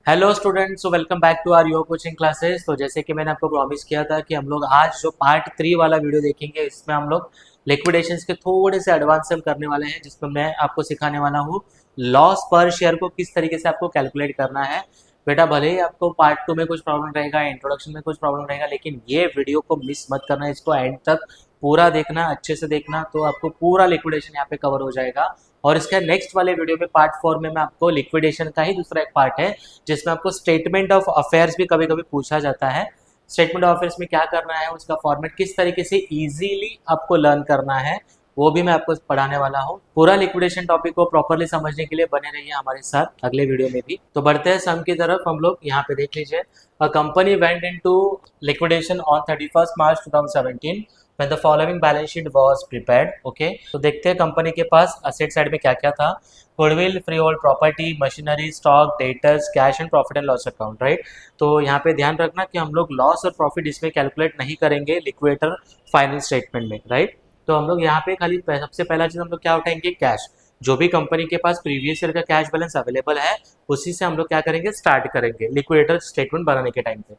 Hello students, welcome back to our your coaching classes. तो जैसे कि मैंने आपको प्रॉमिस किया था कि हम लोग आज जो पार्ट 3 वाला वीडियो देखेंगे, इसमें हम लोग लिक्विडेशंस के थोड़े से एडवांस हम करने वाले हैं, जिसमें मैं आपको सिखाने वाला हूँ लॉस पर शेयर को किस तरीके से आपको कैलकुलेट करना है। बेटा, भले ही आपको पार्ट 2 में कुछ प्रॉब्लम रहेगा, इंट्रोडक्शन में कुछ प्रॉब्लम रहेगा, लेकिन ये वीडियो को मिस मत करना, इसको एंड तक पूरा देखना, अच्छे से देखना, तो आपको पूरा लिक्विडेशन यहाँ पे कवर हो जाएगा। और इसके नेक्स्ट वाले वीडियो में पार्ट 4 में मैं आपको लिक्विडेशन का ही दूसरा एक पार्ट है, जिसमें आपको स्टेटमेंट ऑफ अफेयर्स भी कभी कभी पूछा जाता है। स्टेटमेंट ऑफ अफेयर्स में क्या करना है, उसका फॉर्मेट किस तरीके से इजीली आपको लर्न करना है, वो भी मैं आपको पढ़ाने वाला हूँ। पूरा लिक्विडेशन टॉपिक को प्रॉपरली समझने के लिए बने रहिए हमारे साथ अगले वीडियो में भी। तो बढ़ते हैं सम की तरफ। हम लोग यहाँ पे देख लीजिए, a company went into liquidation on 31 March 2017 when the following balance sheet was prepared। Okay, तो देखते हैं कंपनी के पास असेट साइड में क्या क्या था। Goodwill, free hold property, machinery, stock, debtors, cash and profit and loss account, right. तो यहाँ पे ध्यान रखना कि हम लोग लॉस और प्रॉफिट इसमें कैलकुलेट नहीं करेंगे लिक्विडेटर फाइनल स्टेटमेंट में, राइट। तो हम लोग यहाँ पे खाली सबसे पहला चीज हम लोग क्या उठाएंगे, कैश। जो भी कंपनी के पास प्रीवियस ईयर का कैश बैलेंस अवेलेबल है, उसी से हम लोग क्या करेंगे, स्टार्ट करेंगे लिक्विडेटर स्टेटमेंट बनाने के टाइम पे।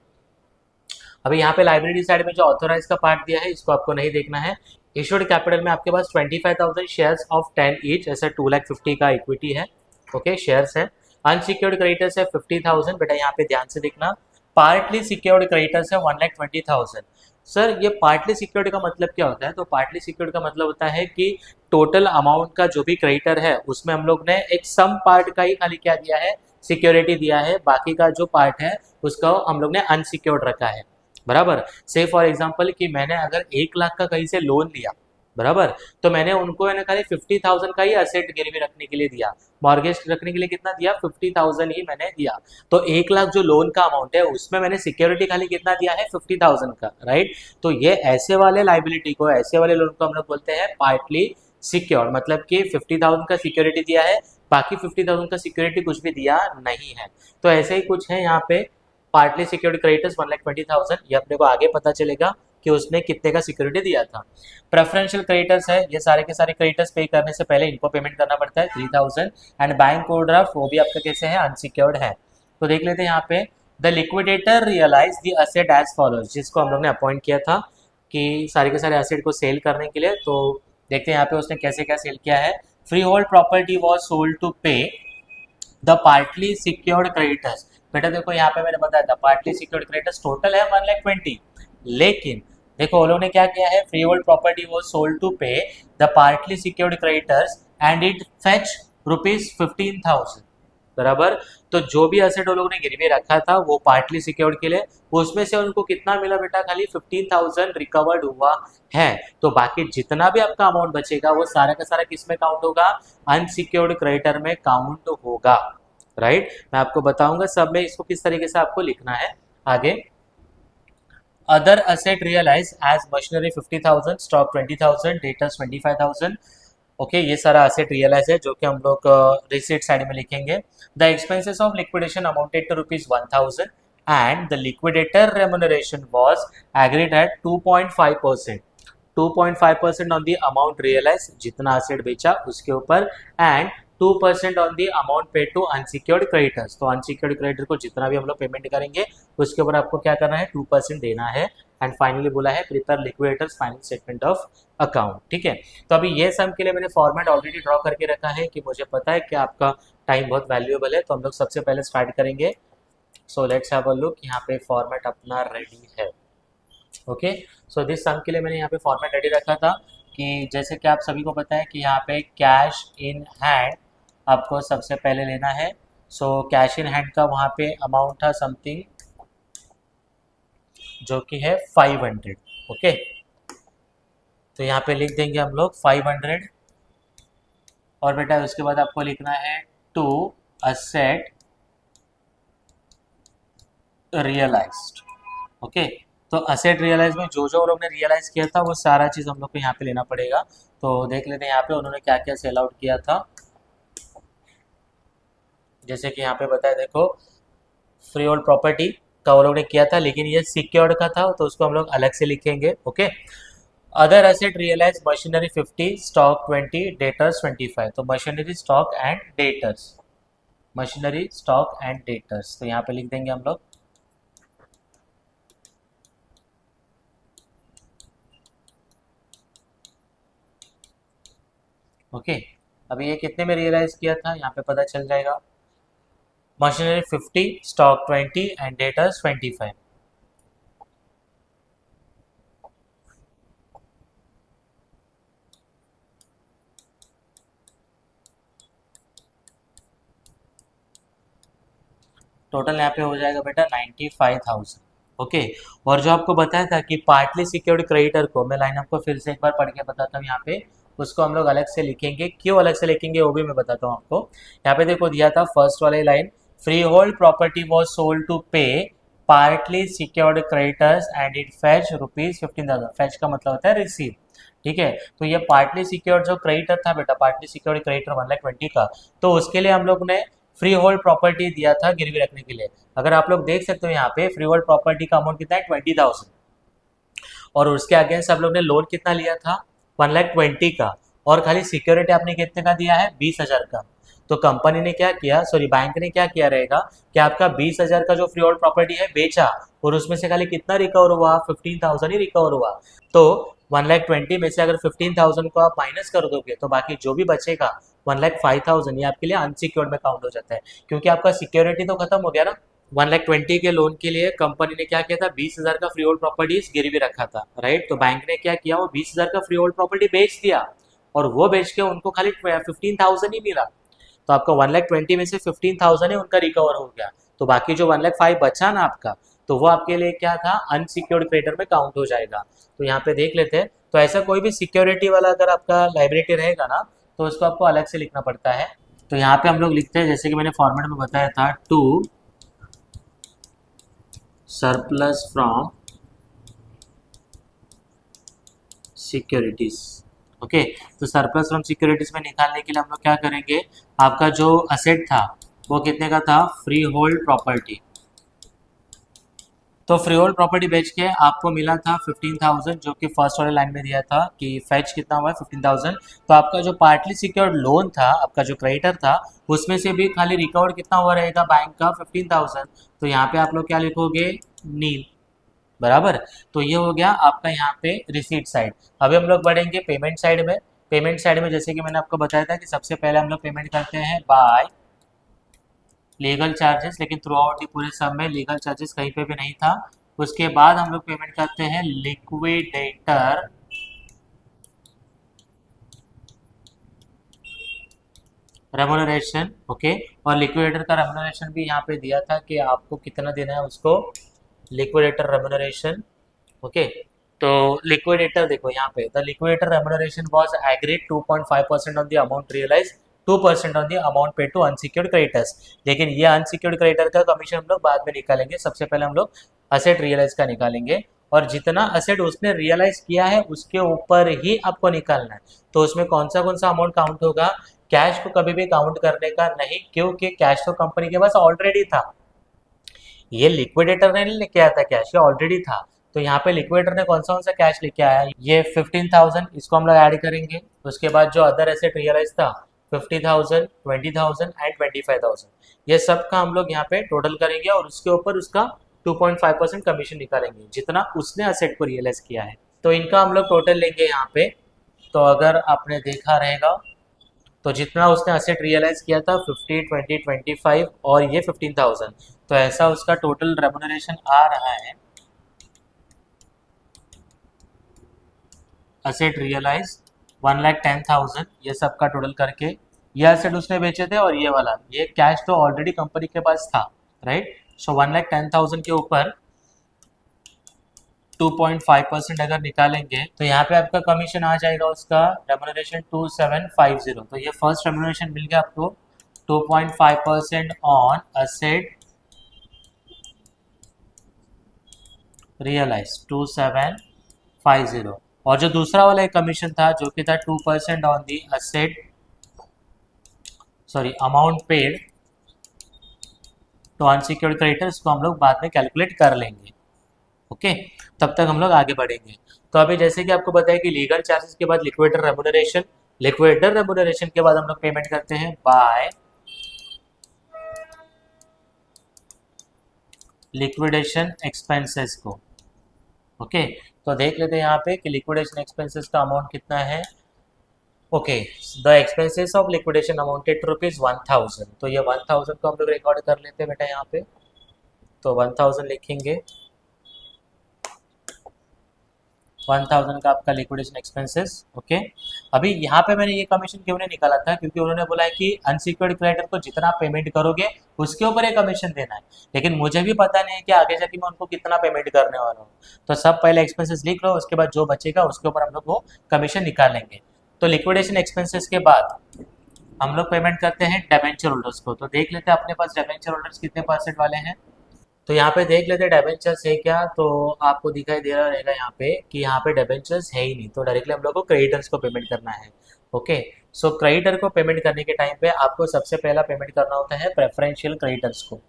अभी यहाँ पे लाइब्रेरी साइड में जो ऑथोराइज का पार्ट दिया है, इसको आपको नहीं देखना है। इश्यूड कैपिटल में आपके पास 25,000 शेयर्स ऑफ 10 ईच, ऐसा 2,50,000 का इक्विटी है। ओके, शेयर्स है। अनसिक्योर्ड क्रेडिटर्स है 50,000, बेटा यहाँ पे ध्यान से देखना। पार्टली सिक्योर्ड क्रेडिटर्स है 1,20,000। सर, ये पार्टली सिक्योर्ड का मतलब क्या होता है? तो पार्टली सिक्योर्ड का मतलब होता है कि टोटल अमाउंट का जो भी क्रेडिटर है, उसमें हम लोग ने एक सम पार्ट का ही खाली क्या दिया है, सिक्योरिटी दिया है, बाकी का जो पार्ट है उसका हम लोग ने अनसिक्योर्ड रखा है। बराबर। से फॉर एग्जाम्पल कि मैंने अगर 1 लाख का कहीं से लोन लिया, बराबर, तो मैंने उनको है ना खाली 50,000 का ही असेट गिरवी रखने के लिए दिया। मॉर्गेज रखने के लिए कितना दिया, 50,000 ही मैंने दिया। तो 1 लाख जो लोन का अमाउंट है, उसमें मैंने सिक्योरिटी खाली कितना दिया है, 50,000 का, राइट। तो ये ऐसे वाले लाइबिलिटी को, ऐसे वाले लोन को हम लोग बोलते हैं पार्टली सिक्योर्ड। मतलब कि 50,000 का सिक्योरिटी दिया है, बाकी 50,000 का सिक्योरिटी कुछ भी दिया नहीं है। तो ऐसे ही कुछ है यहाँ पे, पार्टली सिक्योर्ड क्रेडिटर्स 1,20,000, ये अपने को आगे पता चलेगा कि उसने कितने का सिक्योरिटी दिया था। प्रेफरेंशियल क्रेडिटर्स है, ये सारे के सारे क्रेडिटर्स पे करने से पहले इनको पेमेंट करना पड़ता है 3,000। एंड बैंक ओवरड्राफ्ट, वो भी आपका कैसे है, अनसिक्योर्ड है। तो देख लेते हैं यहाँ पे, the liquidator realise the asset as follows, जिसको हम लोग ने अपॉइंट किया था कि सारे के सारे असेट को सेल करने के लिए। तो देखते हैं यहाँ पे उसने कैसे क्या सेल किया है। Free hold property was sold to pay the partly secured creditors. बेटा देखो, यहाँ पे मैंने बताया था पार्टली सिक्योर्ड क्रेडिटर्स टोटल है 1,20,000, लेकिन देखो वो लोग ने क्या किया है, फ्री होल्ड प्रॉपर्टी वो sold to pay the partly secured creditors and it fetch ₹15,000, बराबर। तो जो भी असेट वो लोगों ने गिरवी रखा था वो पार्टली सिक्योर्ड के लिए, उसमें से उनको कितना मिला बेटा, खाली 15,000 रिकवर्ड हुआ है। तो बाकी जितना भी आपका अमाउंट बचेगा वो सारा का सारा किस में काउंट होगा, अनसिक्योर्ड क्रेडिटर में काउंट होगा, राइट। मैं आपको बताऊंगा सब में इसको किस तरीके से आपको लिखना है आगे। Other asset realise as machinery 50,000, stock 20,000, debtors 25,000। Okay, ये सारा असेट रियलाइज है, जो कि हम लोग रिसीट साइड में लिखेंगे। The expenses of liquidation amounted to ₹1,000 and the liquidator remuneration was agreed at 2.5%। 2.5% on the amount realise, जितना असेट बेचा उसके ऊपर, and 2% on the amount paid to unsecured creditors. तो अनसिक्योर्ड क्रेडिटर को जितना भी हम लोग पेमेंट करेंगे उसके ऊपर आपको क्या करना है, 2% देना है। एंड फाइनली बोला है prepare liquidators final statement of account, ठीक है। तो अभी ये सम के लिए मैंने फॉर्मेट ऑलरेडी ड्रॉ करके रखा है कि मुझे पता है कि आपका टाइम बहुत वैल्यूएबल है। तो हम लोग सबसे पहले स्टार्ट करेंगे। So let's have a look, यहाँ पे फॉर्मेट अपना रेडी है। ओके, सो दिस सम के लिए मैंने यहाँ पे फॉर्मेट रेडी रखा था कि जैसे कि आप सभी को पता है कि यहाँ पे कैश इन हैंड आपको सबसे पहले लेना है। सो कैश इन हैंड का वहाँ पे अमाउंट था समथिंग जो कि है 500। ओके, तो यहाँ पे लिख देंगे हम लोग 500। और बेटा उसके बाद आपको लिखना है टू असेट रियलाइज्ड। ओके, तो असेट रियलाइज में जो जो लोग ने रियलाइज किया था वो सारा चीज़ हम लोग को यहाँ पे लेना पड़ेगा। तो देख लेते हैं यहाँ पे उन्होंने क्या क्या सेल आउट किया था। जैसे कि यहाँ पे बताया, देखो फ्री होल्ड प्रॉपर्टी का वो लोग ने किया था, लेकिन ये सिक्योर्ड का था तो उसको हम लोग अलग से लिखेंगे। Okay, other asset realise machinery 50, stock 20, debtors 25। तो machinery, stock and debtors, machinery stock and debtors, तो यहाँ पे लिख देंगे हम लोग। ओके, अभी ये कितने में रियलाइज किया था यहाँ पे पता चल जाएगा। Machinery 50, stock 20 and debtors 25। Total यहाँ पे हो जाएगा बेटा 95,000। ओके, और जो आपको बताया था कि पार्टली सिक्योर्ड क्रेडिटर को, मैं लाइन आपको फिर से एक बार पढ़ के बताता हूँ यहाँ पे, उसको हम लोग अलग से लिखेंगे, क्यों अलग से लिखेंगे वो भी मैं बताता हूँ आपको। यहाँ पे देखो दिया था फर्स्ट वाली line, free hold property was sold to pay partly secured creditors and it fetch ₹15,000। Fetch का मतलब होता है रिसीव, ठीक है। तो ये पार्टली सिक्योर्ड जो क्रेडिटर था बेटा, पार्टली सिक्योर्ड क्रेडिटर 1,20,000 का, तो उसके लिए हम लोग ने फ्री होल्ड प्रॉपर्टी दिया था गिरवी रखने के लिए। अगर आप लोग देख सकते हो यहाँ पे फ्री होल्ड प्रॉपर्टी का अमाउंट कितना है 20,000, और उसके अगेंस्ट आप लोग ने लोन कितना लिया था 1,20,000 का, और खाली सिक्योरिटी आपने कितने का दिया है 20,000 का। तो कंपनी ने क्या किया, सॉरी बैंक ने क्या किया रहेगा कि आपका 20,000 का जो फ्री होल्ड प्रॉपर्टी है बेचा, और उसमें से खाली कितना रिकवर हुआ 15,000 ही रिकवर हुआ। तो 1,20,000 में से अगर 15,000 को आप माइनस कर दोगे तो बाकी जो भी बचेगा 1,05,000 ये आपके लिए अनसिक्योर्ड में काउंट हो जाता है, क्योंकि आपका सिक्योरिटी तो खत्म हो गया ना। 1,20,000 के लोन के लिए कंपनी ने क्या किया था, 20,000 का फ्री होल्ड प्रॉपर्टीज गिरवी रखा था, राइट। तो बैंक ने क्या किया, वो 20,000 का फ्री होल्ड प्रॉपर्टी बेच दिया, और वो बेच के उनको खाली 15,000 ही मिला। तो आपका 1,20,000 में से 15,000 ही उनका रिकवर हो गया, तो बाकी जो 1,05,000 बचा ना आपका, तो वो आपके लिए क्या था, अनसिक्योर्ड क्रेडिटर में काउंट हो जाएगा। तो यहाँ पे देख लेते हैं, तो ऐसा कोई भी सिक्योरिटी वाला अगर आपका लाइबिलिटी रहेगा ना, तो उसको आपको अलग से लिखना पड़ता है। तो यहाँ पे हम लोग लिखते हैं, जैसे कि मैंने फॉर्मेट में बताया था, to surplus from securities. Okay, तो सरप्लस फ्रॉम सिक्योरिटीज में निकालने के लिए हम लोग क्या करेंगे, आपका जो असेट था वो कितने का था, फ्री होल्ड प्रॉपर्टी। तो फ्री होल्ड प्रॉपर्टी बेच के आपको मिला था 15,000, जो कि फर्स्ट वाले लाइन में दिया था कि फैच कितना हुआ है 15,000। तो आपका जो पार्टली सिक्योर्ड लोन था, आपका जो क्रेडिटर था, उसमें से भी खाली रिकवर्ड कितना हुआ रहेगा बैंक का 15,000। तो यहाँ पे आप लोग क्या लिखोगे, नील, बराबर। तो ये हो गया आपका यहाँ पे रिसीट साइड। अभी हम लोग बढ़ेंगे पेमेंट साइड में। पेमेंट साइड में जैसे कि मैंने आपको बताया था कि सबसे पहले हम लोग पेमेंट करते हैं बाय लीगल चार्जेस, लेकिन थ्रू आउट पूरे सब में लीगल चार्जेस कहीं पे भी नहीं था। उसके बाद हम लोग पेमेंट करते हैं लिक्विडेटर रेम्युनरेशन। ओके, और लिक्विडेटर का रेम्युनरेशन भी यहाँ पे दिया था कि आपको कितना देना है उसको, लिक्विडेटर रेम्युनरेशन। ओके, तो लिक्विडेटर देखो यहाँ पे, the liquidator remuneration was agreed 2.5% on the amount realise, 2% on the amount paid to unsecured creditors. लेकिन ये अनसिक्योर्ड क्रेडिटर का कमीशन हम लोग बाद में निकालेंगे, सबसे पहले हम लोग असेट रियलाइज का निकालेंगे, और जितना असेट उसने रियलाइज किया है उसके ऊपर ही आपको निकालना है। तो उसमें कौन सा अमाउंट काउंट होगा, कैश को कभी भी काउंट करने का नहीं, क्योंकि कैश तो कंपनी के पास ऑलरेडी था, ये लिक्विडेटर ने नहीं लेके आया था कैश, ये ऑलरेडी था। तो यहाँ पे लिक्विडेटर ने कौन सा कैश लेके आया, ये 15,000, इसको हम लोग ऐड करेंगे। उसके बाद जो अदर एसेट रियलाइज था 50,000, 20,000 एंड 25,000, ये सब का हम लोग यहाँ पे टोटल करेंगे, और उसके ऊपर उसका 2.5% कमीशन निकालेंगे, जितना उसने एसेट को रियलाइज किया है। तो इनका हम लोग टोटल लेंगे यहाँ पे। तो अगर आपने देखा रहेगा, तो जितना उसने असेट रियलाइज किया था 50, 20, 25 और ये 15,000, तो ऐसा उसका टोटल रेम्युनरेशन आ रहा है, असेट रियलाइज 1,10,000, ये सब का टोटल करके। ये असेट उसने बेचे थे, और ये वाला, ये कैश तो ऑलरेडी कंपनी के पास था, राइट। सो 1,10,000 के ऊपर 2.5% अगर निकालेंगे, तो यहाँ पे आपका कमीशन आ जाएगा उसका रेम्युनरेशन 2,750। तो ये फर्स्ट रेम्युनरेशन मिल गया आपको 2.5% ऑन असेट रियलाइज 2,750, और जो दूसरा वाला एक कमीशन था जो कि था 2% on the asset, sorry amount paid to unsecured creditors, को हम लोग बाद में कैलकुलेट कर लेंगे। ओके, तब तक हम लोग आगे बढ़ेंगे। तो अभी जैसे कि आपको बताया कि लीगल चार्जेस के बाद लिक्विडेटर रेम्युनरेशन, लिक्विडेटर रेम्युनरेशन के बाद हम लोग पेमेंट करते हैं बाय लिक्विडेशन एक्सपेंसेस को। ओके, तो देख लेते हैं यहाँ पे कि लिक्विडेशन एक्सपेंसेस का अमाउंट कितना है। Okay, the expenses of liquidation amounted to ₹1000। तो ये 1000 को हम लोग रिकॉर्ड कर लेते हैं बेटा यहाँ पे। तो 1000 लिखेंगे, 1000 का आपका लिक्विडेशन एक्सपेंसेस। ओके, अभी यहाँ पे मैंने ये कमीशन क्यों नहीं निकाला था, क्योंकि उन्होंने बोला है कि अनसिक्योर्ड क्रेडिटर को जितना पेमेंट करोगे उसके ऊपर एक कमीशन देना है, लेकिन मुझे भी पता नहीं है कि आगे जाके मैं उनको कितना पेमेंट करने वाला हूँ। तो सब पहले एक्सपेंसेस लिख लो, उसके बाद जो बचेगा उसके ऊपर हम लोग वो कमीशन निकालेंगे। तो लिक्विडेशन एक्सपेंसेस के बाद हम लोग पेमेंट करते हैं डिबेंचर होल्डर्स को। तो देख लेते हैं अपने पास डिबेंचर होल्डर्स कितने परसेंट वाले हैं। तो यहाँ पे देख लेते हैं डिबेंचर्स है क्या। तो आपको दिखाई दे रहा रहेगा यहाँ पे कि यहाँ पे डिबेंचर्स है ही नहीं, तो डायरेक्टली हम लोग को क्रेडिटर्स को पेमेंट करना है। ओके, सो क्रेडिटर को पेमेंट करने के टाइम पे आपको सबसे पहला पेमेंट करना होता है प्रेफरेंशियल क्रेडिटर्स को।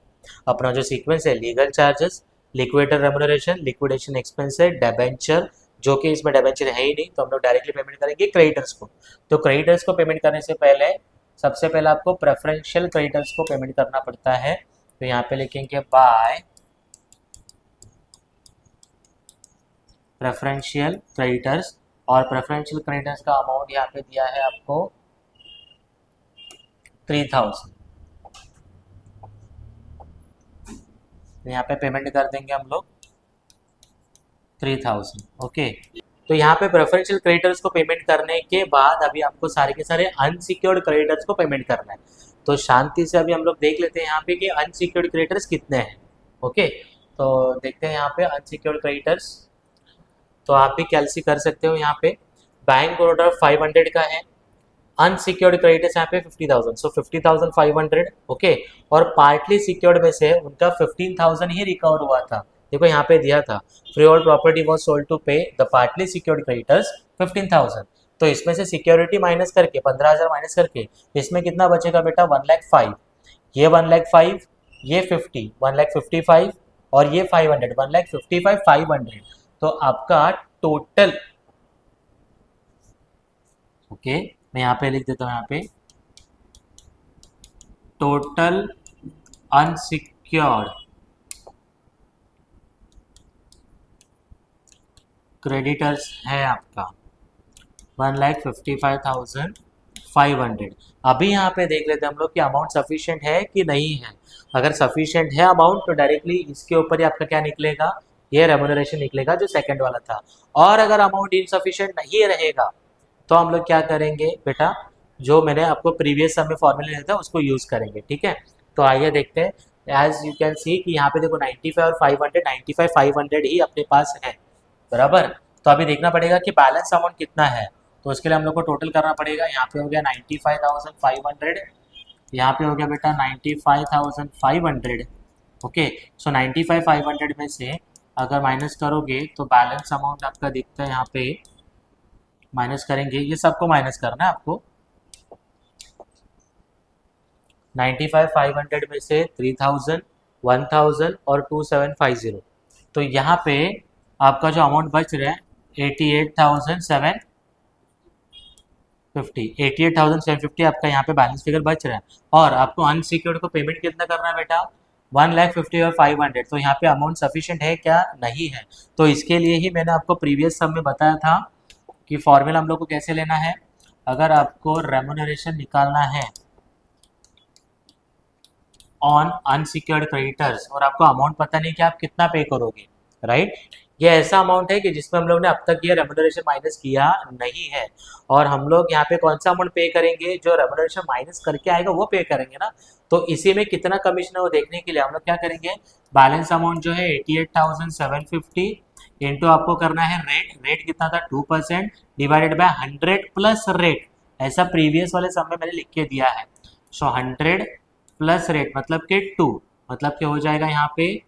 अपना जो सीक्वेंस है, legal charges, liquidator remuneration, liquidation expense है, डिबेंचर, जो कि इसमें डिबेंचर है ही नहीं, तो हम लोग डायरेक्टली पेमेंट करेंगे क्रेडिटर्स को। तो क्रेडिटर्स को पेमेंट करने से पहले सबसे पहले आपको प्रेफरेंशियल क्रेडिटर्स को पेमेंट करना पड़ता है। तो यहाँ पे लिखेंगे बाय प्रेफरेंशियल क्रेडिटर्स, और प्रेफरेंशियल क्रेडिटर्स का अमाउंट यहाँ पे दिया है आपको 3000। यहाँ पे पेमेंट कर देंगे हम लोग 3000। ओके, तो यहाँ पे प्रेफरेंशियल क्रेडिटर्स को पेमेंट करने के बाद अभी आपको सारे के सारे अनसिक्योर्ड क्रेडिटर्स को पेमेंट करना है। तो शांति से अभी हम लोग देख लेते हैं यहाँ पे कि अनसिक्योर्ड क्रेडिटर्स कितने हैं। ओके, तो देखते हैं यहाँ पे अनसिक्योर्ड क्रेडिटर्स। तो आप भी कैलसी कर सकते हो। यहाँ पे बैंक ओवरड्राफ्ट 500 का है, अनसिक्योर्ड क्रेडिटर्स यहाँ पे 50,000, सो 50,500। ओके, और पार्टली सिक्योर्ड में से उनका 15,000 ही रिकवर हुआ था। देखो यहाँ पे दिया था free hold property was sold to pay the partly secured creditors 15,000। तो इसमें से सिक्योरिटी माइनस करके 15,000 माइनस करके इसमें कितना बचेगा बेटा 1,05,000। ये 1,05,000, ये 50, 1,55,000 और ये 500, 1,55,500। तो आपका टोटल, ओके मैं यहाँ पे लिख देता हूँ, यहाँ पे टोटल अनसिक्योर्ड क्रेडिटर्स है आपका 1,55,500। अभी यहाँ पे देख लेते हैं हम लोग कि अमाउंट सफिशिएंट है कि नहीं है। अगर सफिशिएंट है अमाउंट तो डायरेक्टली इसके ऊपर ही आपका क्या निकलेगा, ये रेम्युनरेशन निकलेगा जो सेकंड वाला था। और अगर अमाउंट इनसफिशिएंट नहीं रहेगा तो हम लोग क्या करेंगे बेटा, जो मैंने आपको प्रीवियस सम में फॉर्मूला दिया था उसको यूज करेंगे। ठीक है, तो आइए देखते हैं। एज यू कैन सी कि यहाँ पे देखो 95 और 500, 95 500 ही अपने पास है, बराबर। तो अभी देखना पड़ेगा कि बैलेंस अमाउंट कितना है। तो उसके लिए हम लोग को टोटल करना पड़ेगा। यहाँ पे हो गया 95,500, यहाँ पे हो गया बेटा 95,500। ओके, सो 95,500 में से अगर माइनस करोगे तो बैलेंस अमाउंट आपका दिखता है यहाँ पे, माइनस करेंगे, ये सबको माइनस करना है आपको। 95,500 में से 3,000, 1,000 और 2,750। तो यहाँ पे आपका जो अमाउंट बच रहा है 88,750 आपका यहाँ पे बैलेंस फिगर बच रहा है। और आपको अनसिक्योर्ड को पेमेंट कितना करना है बेटा, 1,50,000 और 500। तो यहाँ पे अमाउंट सफिशिएंट है क्या, नहीं है। तो इसके लिए ही मैंने आपको प्रीवियस सम में बताया था कि फॉर्मूला हम लोग को कैसे लेना है। अगर आपको रेम्युनरेशन निकालना है ऑन अनसिक्योर्ड क्रेडिटर्स और आपको अमाउंट पता नहीं कि आप कितना पे करोगे, राइट। ये ऐसा अमाउंट है कि जिसमें हम लोग ने अब तक ये रेम्युनरेशन माइनस किया नहीं है, और हम लोग यहाँ पे कौन सा अमाउंट पे करेंगे, जो रेम्युनरेशन माइनस करके आएगा वो पे करेंगे ना। तो इसी में कितना कमीशन है वो देखने के लिए हम लोग क्या करेंगे, बैलेंस अमाउंट जो है 88,750 इंटू आपको करना है रेट। रेट कितना था 2% डिवाइडेड बाय 100 प्लस रेट, ऐसा प्रीवियस वाले सम में मैंने लिख के दिया है। सो 100 प्लस रेट मतलब कि 2, मतलब कि हो जाएगा यहाँ पे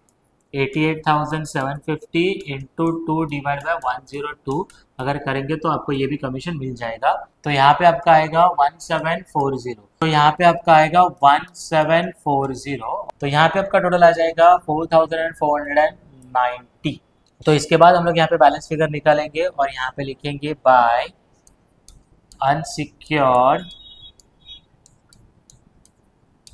88,750 इंटू 2 डिवाइड बाय 102। अगर करेंगे तो आपको ये भी कमीशन मिल जाएगा। तो यहाँ पे आपका आएगा 1740। तो यहाँ पे आपका आएगा 1740। तो यहाँ पे आपका टोटल आ जाएगा 4,490। तो इसके बाद हम लोग यहाँ पे बैलेंस फिगर निकालेंगे और यहाँ पे लिखेंगे बाय अनसिक्योर्ड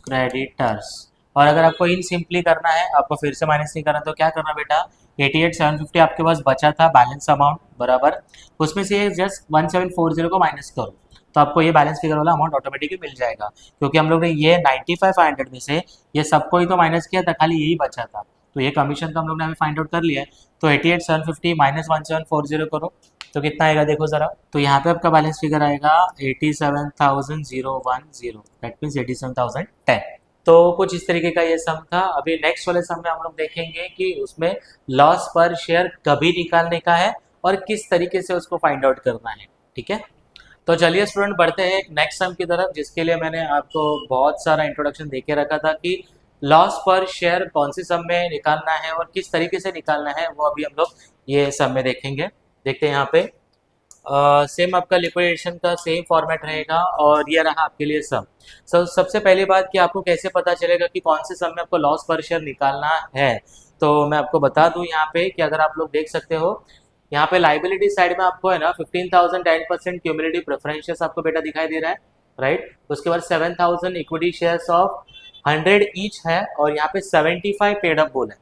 क्रेडिटर्स। और अगर आपको इन सिंपली करना है, आपको फिर से माइनस नहीं करना, तो क्या करना बेटा, 88,750 आपके पास बचा था बैलेंस अमाउंट बराबर, उसमें से जस्ट 1740 को माइनस करो, तो आपको ये बैलेंस फिगर वाला अमाउंट ऑटोमेटिकली मिल जाएगा। क्योंकि हम लोग ने ये 95,500 में से ये सबको ही तो माइनस किया था, खाली यही बचा था, तो ये कमीशन तो हम लोग ने अभी फाइंड आउट कर लिया है। तो 88,750 माइनस 1740 करो तो कितना आएगा देखो जरा, तो यहाँ पे आपका बैलेंस फिगर आएगा 87,010, दैट मीन्स 87,010। तो कुछ इस तरीके का ये सम था। अभी नेक्स्ट वाले सम में हम लोग देखेंगे कि उसमें लॉस पर शेयर कभी निकालने का है और किस तरीके से उसको फाइंड आउट करना है, ठीक है। तो चलिए स्टूडेंट बढ़ते हैं नेक्स्ट सम की तरफ, जिसके लिए मैंने आपको बहुत सारा इंट्रोडक्शन देके रखा था कि लॉस पर शेयर कौन सी सम में निकालना है और किस तरीके से निकालना है, वो अभी हम लोग ये सम में देखेंगे। देखते हैं यहाँ पे सेम आपका लिक्विडेशन का सेम फॉर्मेट रहेगा और ये रहा आपके लिए सम। सबसे पहली बात कि आपको कैसे पता चलेगा कि कौन से सम में आपको लॉस पर शेयर निकालना है, तो मैं आपको बता दूं यहाँ पे कि अगर आप लोग देख सकते हो यहाँ पे लाइबिलिटी साइड में आपको है ना 15,000 10% क्यूमुलेटिव प्रेफरेंशियस आपको बेटा दिखाई दे रहा है, राइट। उसके बाद 7,000 इक्विटी शेयर्स ऑफ 100 ईच है और यहाँ पे 75 पेड अप बोला है,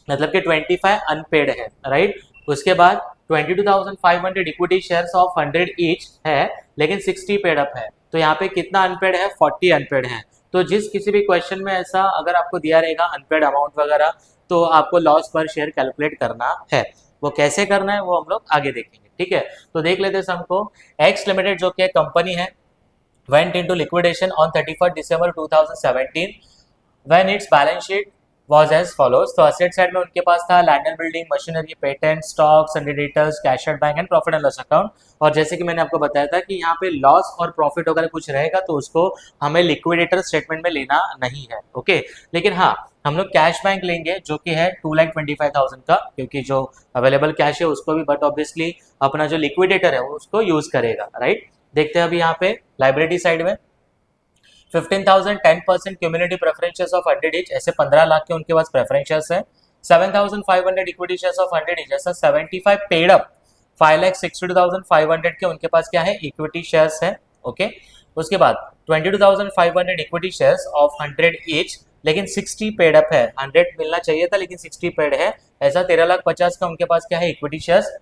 मतलब कि 25 अनपेड है, राइट। उसके बाद 22,500 इक्विटी शेयर्स ऑफ 100 ईच है लेकिन 60 पेड अप है, तो यहाँ पे कितना अनपेड है, 40 अनपेड है। तो जिस किसी भी क्वेश्चन में ऐसा अगर आपको दिया रहेगा अनपेड अमाउंट वगैरह, तो आपको लॉस पर शेयर कैलकुलेट करना है। वो कैसे करना है वो हम लोग आगे देखेंगे, ठीक है। तो देख लेते हैं हमको। एक्स लिमिटेड जो कि कंपनी है went into liquidation on 31st December 2017 when its balance sheet was as follows। तो असेट साइड में उनके पास था land and building, machinery, patent, stock, सन्डी debtors, cash at bank and profit and loss account. और जैसे कि मैंने आपको बताया था कि यहाँ पे लॉस और प्रॉफिट वगैरह कुछ रहेगा तो उसको हमें लिक्विडेटर स्टेटमेंट में लेना नहीं है, ओके। लेकिन हाँ, हम लोग कैश बैंक लेंगे जो कि है 2,25,000 का, क्योंकि जो अवेलेबल कैश है उसको भी, बट ऑब्वियसली अपना जो लिक्विडेटर है वो उसको यूज करेगा, राइट। देखते हैं अभी यहाँ पे लाइबिलिटी साइड में 15,000 10% क्यूमुलेटिव प्रेफरेंशियस ऑफ 100 ईच, ऐसे 15 लाख के उनके पास प्रेफरेंशियस है। 7,500 इक्विटी शेयर्स ऑफ 100 ईच, ऐसा 75 पेड अप 5,62,500 के उनके पास क्या है, इक्विटी शेयर्स है, ओके। उसके बाद 22,500 इक्विटी शेयर्स ऑफ 100 ईच, लेकिन 60 पेड अप है, 100 मिलना चाहिए था लेकिन 60 पेड है, ऐसा 13,50,000 का उनके पास क्या है, equity shares.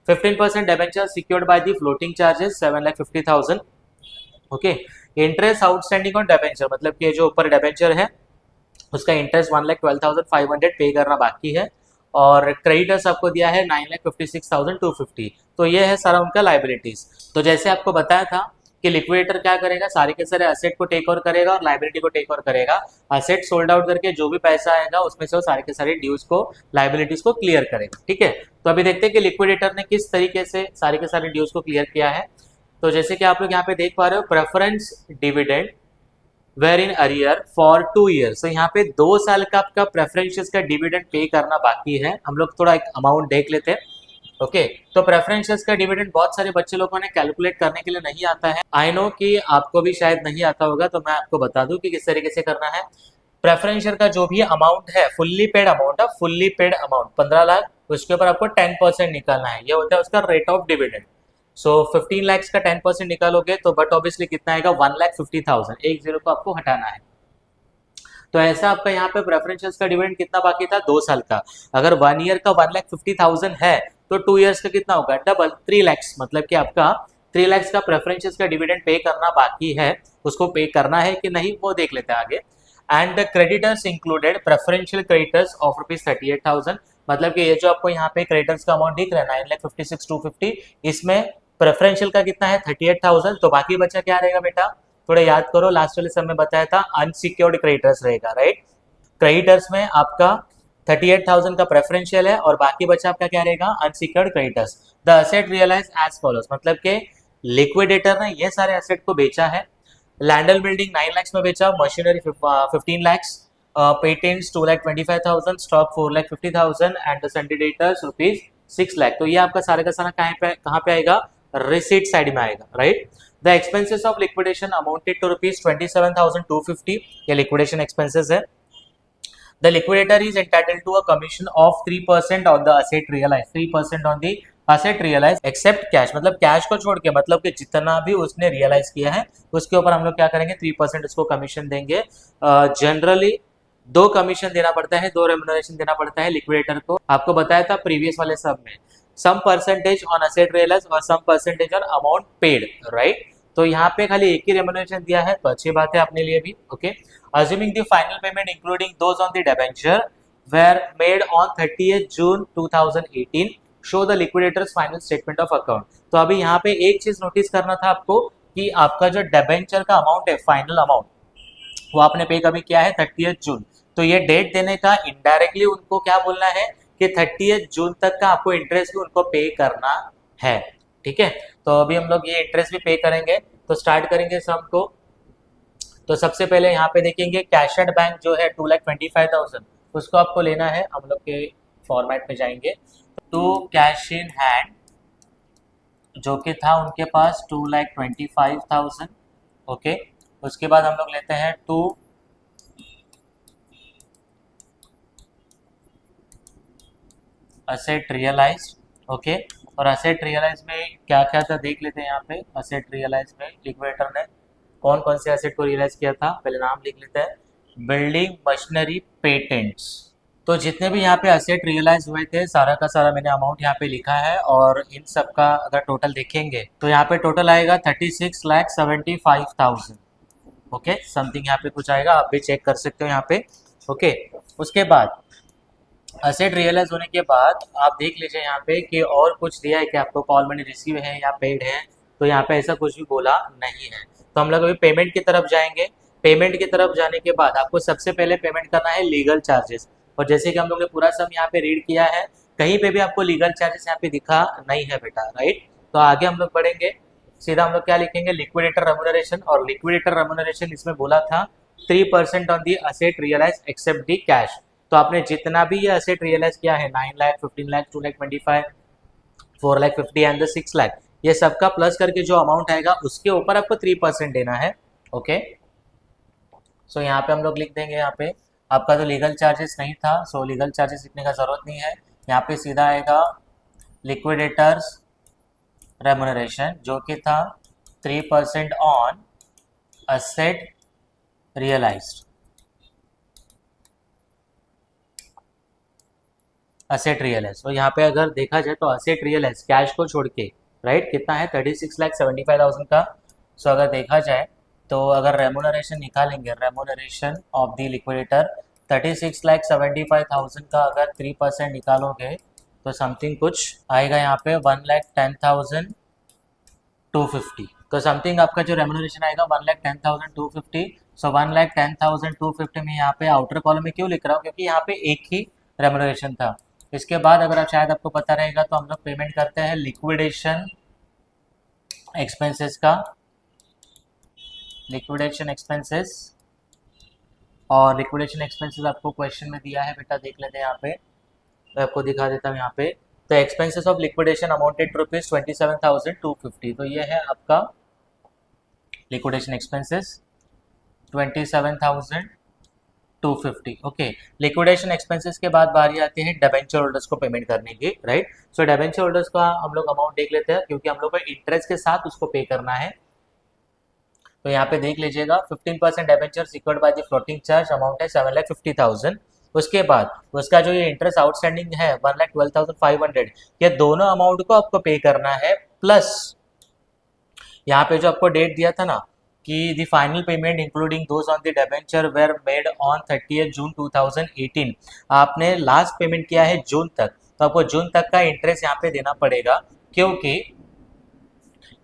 15% debenture secured by the floating charges 7,50,000, okay. Interest outstanding on debenture, मतलब कि जो ऊपर डिबेंचर है उसका इंटरेस्ट 1,12,500 पे करना बाकी है, और क्रेडिटर्स आपको दिया है 9,56,250। तो ये है सारा उनका लाइबिलिटीज। तो जैसे आपको बताया था कि लिक्विडेटर क्या करेगा, सारे के सारे असेट को टेक ओवर करेगा और लाइबिलिटी को टेक ओवर करेगा। असेट सोल्ड आउट करके जो भी पैसा आएगा उसमें से वो सारे के सारे ड्यूज को, लाइबिलिटीज को क्लियर करेगा, ठीक है। तो अभी देखते हैं कि लिक्विडेटर ने किस तरीके से सारे के सारे ड्यूज को क्लियर किया है। तो जैसे कि आप लोग यहाँ पे देख पा रहे हो, preference dividend were in arrear for 2 years. तो यहाँ पे 2 साल का आपका प्रेफरेंशियस का डिविडेंड पे करना बाकी है। हम लोग थोड़ा एक अमाउंट देख लेते हैं, ओके। तो प्रेफरेंशियस का डिविडेंड बहुत सारे बच्चे लोगों ने कैलकुलेट करने के लिए नहीं आता है। आई नो कि आपको भी शायद नहीं आता होगा, तो मैं आपको बता दूं कि किस तरीके से करना है। प्रेफरेंशियल का जो भी अमाउंट है, फुल्ली पेड अमाउंट है, फुल्ली पेड अमाउंट 15 लाख, उसके ऊपर आपको 10% निकालना है, ये होता है उसका रेट ऑफ डिविडेंड। सो 15 लाख का 10% निकालोगे तो बट ऑब्वियसली कितना आएगा, 1,50,000, एक जीरो को आपको हटाना है। तो ऐसा आपका यहाँ पे प्रेफरेंशियल्स का डिविडेंड कितना बाकी था, 2 साल का। अगर 1 ईयर का 1,50,000 है तो 2 ईयर्स का कितना होगा, डबल 3 लाख, मतलब कि आपका 3 लाख का प्रेफरेंशियल्स का डिविडेंड पे करना बाकी है। उसको पे करना है कि नहीं वो देख लेते हैं आगे। And the creditors included preferential creditors of ₹38,000, मतलब कि ये जो आपको यहाँ पे क्रेडिटर्स का अमाउंट दिख रहा है 9,56,250, इसमें प्रेफरेंशियल का कितना है 38,000। तो बाकी बचा क्या रहेगा बेटा, थोड़ा याद करो, लास्ट वाले समय बताया था अनसिक्योर्ड क्रेडिटर्स रहेगा, राइट। क्रेडिटर्स में आपका 38,000 का प्रेफरेंशियल है और बाकी बचा आपका क्या रहेगा, unsecured creditors. The asset realise as follows, मतलब के लिक्विडेटर ने ये सारे असेट को बेचा है। लैंड एंड बिल्डिंग 9 लाख में बेचा, machinery 15 lakh, patents 2,25,000, stock 4,50,000 and the सन्डी debtors ₹6 lakh. तो ये आपका सारे का सारा कहाँ पे आएगा, रिसीट साइड में आएगा, right. The expenses of liquidation amounted to ₹27,250, ये लिक्विडेशन एक्सपेंसेस है। The liquidator is entitled to a commission of 3% on the asset realise, 3% on the asset realise except cash, मतलब कैश को छोड़ के, मतलब कि जितना भी उसने रियलाइज किया है उसके ऊपर हम लोग क्या करेंगे, 3% उसको कमीशन देंगे। जनरली दो कमीशन देना पड़ता है, दो रेम्युनरेशन देना पड़ता है लिक्विडेटर को। आपको बताया था प्रीवियस वाले सब में, some percentage on asset realise और some percentage on amount paid, right. तो यहाँ पे खाली एक ही रेम्युनरेशन दिया है, तो अच्छी बात है अपने लिए भी, okay. Assuming the final payment including those on the debenture were made on 30th June 2018, show the liquidators final statement of account. तो अभी यहाँ पे एक चीज नोटिस करना था आपको कि आपका जो डिबेंचर का अमाउंट है, फाइनल अमाउंट, वो आपने पे कभी किया है 30th जून। तो ये डेट देने का इनडायरेक्टली उनको क्या बोलना है कि 30th जून तक का आपको इंटरेस्ट भी उनको पे करना है, ठीक है। तो अभी हम लोग ये इंटरेस्ट भी पे करेंगे, तो स्टार्ट करेंगे सम को। तो सबसे पहले यहाँ पे देखेंगे कैश एट बैंक जो है 2,25,000, उसको आपको लेना है। हम लोग के फॉर्मेट में जाएंगे, तो कैश इन हैंड जो कि था उनके पास 2,25,000, ओके। उसके बाद हम लोग लेते हैं टू असेट रियलाइज, ओके। और असेट रियलाइज में क्या क्या था देख लेते हैं। यहाँ पे असेट रियलाइज में लिक्विडेटर ने कौन कौन से असेट को रियलाइज किया था, पहले नाम लिख लेते हैं। Building machinery patents. तो जितने भी यहाँ पे असेट रियलाइज हुए थे सारा का सारा मैंने अमाउंट यहाँ पे लिखा है, और इन सब का अगर टोटल देखेंगे तो यहाँ पे टोटल आएगा 36,75,000, ओके। समथिंग यहाँ पे कुछ आएगा, आप भी चेक कर सकते हो यहाँ पे, ओके। उसके बाद असेट रियलाइज होने के बाद आप देख लीजिए यहाँ पे कि और कुछ दिया है कि आपको कॉल मनी रिसीव है या पेड है, तो यहाँ पे ऐसा कुछ भी बोला नहीं है। तो हम लोग अभी पेमेंट की तरफ जाएंगे। पेमेंट की तरफ जाने के बाद आपको सबसे पहले पेमेंट करना है लीगल चार्जेस, और जैसे कि हम लोग ने पूरा सम यहाँ पे रीड किया है, कहीं पे भी आपको लीगल चार्जेस यहाँ पे दिखा नहीं है बेटा, राइट। तो आगे हम लोग बढ़ेंगे, सीधा हम लोग क्या लिखेंगे, लिक्विडेटर रेम्युनरेशन। और लिक्विडेटर रेम्युनरेशन इसमें बोला था 3% on the asset realise except the cash. तो आपने जितना भी ये असेट रियलाइज किया है 9 लाख, 15 लाख, 2,25,000, 4,50,000 एंड 6 लाख, ये सबका प्लस करके जो अमाउंट आएगा उसके ऊपर आपको 3% देना है, ओके। सो यहाँ पे हम लोग लिख देंगे, यहाँ पे आपका तो लीगल चार्जेस नहीं था, सो लीगल चार्जेस लिखने का जरूरत नहीं है। यहाँ पे सीधा आएगा लिक्विडेटर्स रेम्युनरेशन जो कि था 3% on asset realised, asset realise. तो यहाँ पे अगर देखा जाए तो असेट रियलाइज कैश को छोड़ के, राइट, कितना है 36,75,000 का। सो अगर देखा जाए तो अगर रेम्युनरेशन निकालेंगे, रेम्युनरेशन ऑफ द लिक्विडेटर 36,75,000 का अगर 3% निकालोगे तो समथिंग कुछ आएगा यहाँ पे 1,10,250। तो समथिंग आपका जो रेम्युनरेशन आएगा 1,10,250। सो 1,10,250 में यहाँ पे आउटर कॉलम में क्यों लिख रहा हूँ, क्योंकि यहाँ पे एक ही रेम्युनरेशन था। इसके बाद अगर आप शायद आपको पता रहेगा तो हम लोग पेमेंट करते हैं लिक्विडेशन एक्सपेंसेस का, लिक्विडेशन एक्सपेंसेस। और लिक्विडेशन एक्सपेंसेस आपको क्वेश्चन में दिया है बेटा, देख लेते हैं यहाँ पे, मैं आपको दिखा देता हूँ यहाँ पे। तो expenses of liquidation amounted to rupees 27,250। तो ये है आपका liquidation expenses 27,250, okay. Liquidation expenses के बाद बारी आती है डिबेंचर होल्डर्स को पेमेंट करने की, राइट। सो डिबेंचर होल्डर्स का हम लोग अमाउंट देख लेते हैं, क्योंकि हम लोग को इंटरेस्ट के साथ उसको पे करना है। तो यहाँ पे देख लीजिएगा 15% debenture secured by the floating charge, amount है 7,50,000। उसके बाद उसका जो ये इंटरेस्ट आउटस्टैंडिंग है 1,12,500, ये दोनों अमाउंट को आपको पे करना है। प्लस यहाँ पे जो आपको डेट दिया था ना कि the final payment including those on the debenture were made on 30th June 2018, आपने लास्ट पेमेंट किया है जून तक, तो आपको जून तक का इंटरेस्ट यहाँ पे देना पड़ेगा, क्योंकि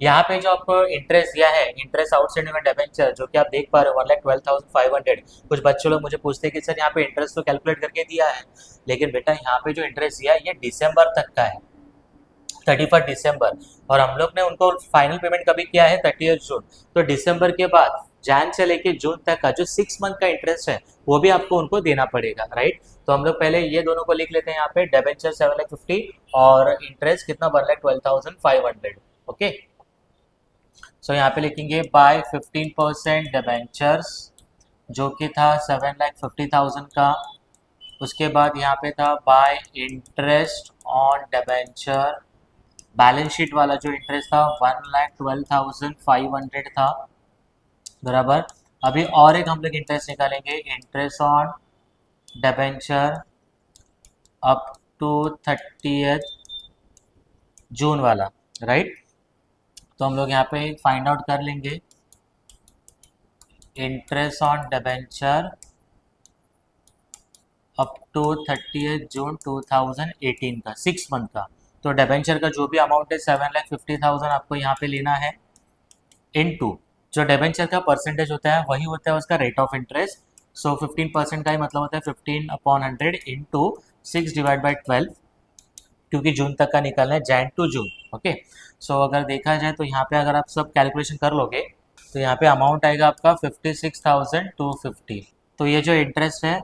यहाँ पे जो आपको इंटरेस्ट दिया है, इंटरेस्ट आउटस्टैंडिंग डिबेंचर, जो कि आप देख पा रहे हो 1,12,500। कुछ बच्चों लोग मुझे पूछते हैं कि सर यहाँ पे इंटरेस्ट तो कैलकुलेट करके दिया है, लेकिन बेटा यहाँ पे जो इंटरेस्ट दिया है ये दिसंबर तक का है, 31 दिसंबर। और हम लोग ने उनको फाइनल पेमेंट कभी किया है 30th जून। तो दिसंबर के बाद जैन से लेके जून तक का जो 6 मंथ का इंटरेस्ट है वो भी आपको उनको देना पड़ेगा, राइट। तो हम लोग पहले ये दोनों को लिख लेते हैं यहाँ पे, डिबेंचर 7,50,000 और इंटरेस्ट कितना 1,12,500, ओके। सो यहाँ पे लिखेंगे बाय 15% डिबेंचर्स जो कि था 7,50,000 का। उसके बाद यहाँ पे था bye interest on debenture, balance sheet वाला जो इंटरेस्ट था 1,12,500 था, बराबर। अभी और एक हम लोग इंटरेस्ट निकालेंगे, interest on debenture up to 30th June वाला, राइट। तो हम लोग यहाँ पे फाइंड आउट कर लेंगे interest on debenture up to 30th June 2018 का 6 मंथ का। तो डिबेंचर का जो भी अमाउंट है 7,50,000 आपको यहाँ पे लेना है, इनटू जो डिबेंचर का परसेंटेज होता है वही होता है उसका रेट ऑफ इंटरेस्ट। सो 15% का ही मतलब होता है 15/100 इंटू 6/12, क्योंकि जून तक का निकालना है, जैन टू जून। ओके, सो अगर देखा जाए तो यहाँ पे अगर आप सब कैलकुलेशन कर लोगे तो यहाँ पे अमाउंट आएगा आपका 56,250। तो ये जो इंटरेस्ट है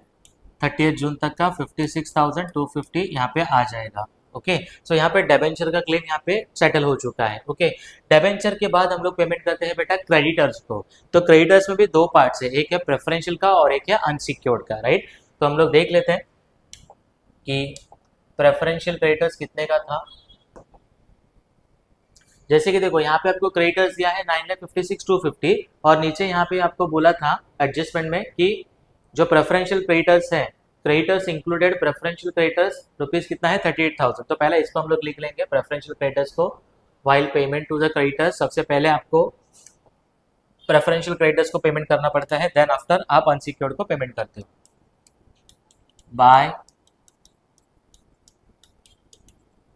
30th जून तक का 56,250 यहाँ पे आ जाएगा। ओके, सो यहाँ पे डिबेंचर का क्लेम यहाँ पे सेटल हो चुका है। ओके, डिबेंचर के बाद हम लोग पेमेंट करते हैं बेटा क्रेडिटर्स को। तो क्रेडिटर्स में भी दो पार्ट्स है, एक है प्रेफरेंशियल का और एक है अनसिक्योर्ड का, राइट। तो हम लोग देख लेते हैं कि प्रेफरेंशियल क्रेडिटर्स कितने का था। जैसे कि देखो यहाँ पे आपको क्रेडिटर्स दिया है 9,56,250 और नीचे यहाँ पे आपको बोला था एडजस्टमेंट में कि जो प्रेफरेंशियल क्रेडिटर्स हैं, creditors included preferential creditors rupees कितना है 38,000। तो पहले इसको हम लोग लिख लेंगे प्रेफरेंशियल क्रेडिटर्स को। While payment to the creditors, सबसे पहले आपको प्रेफरेंशियल क्रेडिटर्स को पेमेंट करना पड़ता है, देन आफ्टर आप अनसिक्योर्ड को पेमेंट करते हो। बाय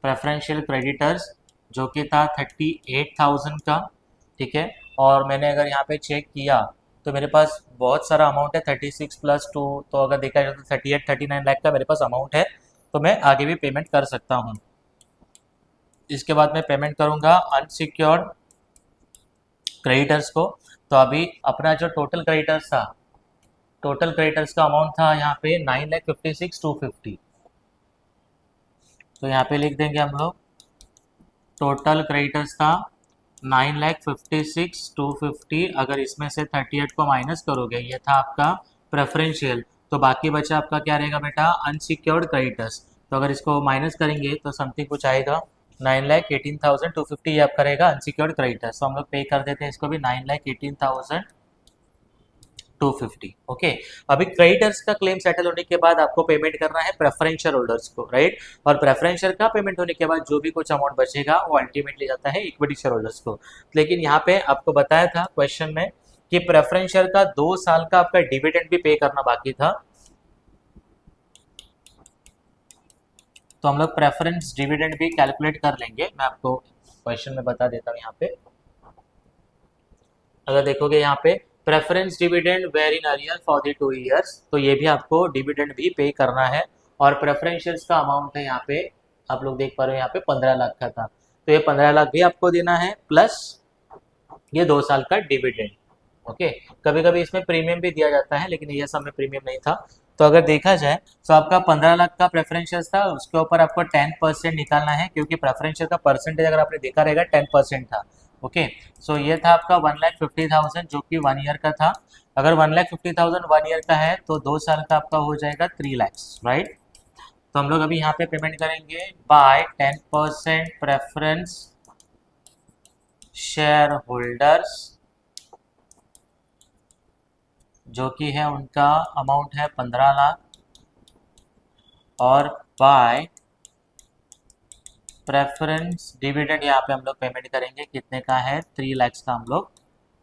प्रेफरेंशियल क्रेडिटर्स जो कि था 38,000 का, ठीक है। और मैंने अगर यहाँ पे चेक किया तो मेरे पास बहुत सारा अमाउंट है 36 + 2, तो अगर देखा जाए तो 38-39 लाख का मेरे पास अमाउंट है, तो मैं आगे भी पेमेंट कर सकता हूँ। इसके बाद मैं पेमेंट करूँगा अनसिक्योर्ड क्रेडिटर्स को। तो अभी अपना जो टोटल क्रेडिटर्स था, टोटल क्रेडिटर्स का अमाउंट था यहाँ पे 9,56,250। तो यहाँ पे लिख देंगे हम लोग टोटल क्रेडिटर्स था 9,56,250। अगर इसमें से 38 को माइनस करोगे, ये था आपका प्रेफरेंशियल, तो बाकी बचा आपका क्या रहेगा बेटा अनसिक्योर्ड क्रेडिटर्स। तो अगर इसको माइनस करेंगे तो समथिंग कुछ आएगा 9,18,250, ये आपका रहेगा अनसिक्योर्ड क्रेडिटर्स। तो हम लोग पे कर देते हैं इसको भी 9,18,250। ओके, अभी क्रेडिटर्स का क्लेम सेटल होने के बाद आपको पेमेंट करना है प्रेफरेंशियल होल्डर्स को, राइट। और प्रेफरेंशियल का पेमेंट होने के बाद जो भी कुछ अमाउंट बचेगा वो अल्टीमेटली जाता है इक्विटी शेयर होल्डर्स को। लेकिन यहाँ पे आपको बताया था क्वेश्चन में कि प्रेफरेंशियल का 2 साल का आपका डिविडेंड भी पे करना बाकी था। तो हम लोग प्रेफरेंस डिविडेंड भी कैलकुलेट कर लेंगे, मैं आपको क्वेश्चन में बता देता हूँ। यहाँ पे अगर देखोगे यहाँ पे preference dividend were in arrear for the 2 years, तो ये भी आपको डिविडेंड भी पे करना है। और प्रेफरेंशियल्स का अमाउंट है यहाँ पे आप लोग देख पा रहे हो, यहाँ पे 15 लाख का था, तो ये 15 लाख भी आपको देना है, प्लस ये 2 साल का डिविडेंड। ओके, कभी कभी इसमें प्रीमियम भी दिया जाता है, लेकिन ये सब में प्रीमियम नहीं था। तो अगर देखा जाए तो आपका 15 लाख का प्रेफरेंशियल था, उसके ऊपर आपको 10% निकालना है, क्योंकि प्रेफरेंशियल का परसेंटेज अगर आपने देखा रहेगा 10% था। ओके, सो ये था आपका 1,50,000 जो कि 1 ईयर का था। अगर 1,50,000 1 ईयर का है तो 2 साल का आपका हो जाएगा 3 लाख, राइट। तो हम लोग अभी यहाँ पे पेमेंट करेंगे बाय 10% प्रेफरेंस शेयर होल्डर्स, जो कि है उनका अमाउंट है 15 लाख, और बाय प्रेफरेंस डिविडेंड यहाँ पे हम लोग पेमेंट करेंगे कितने का है 3 लाख का हम लोग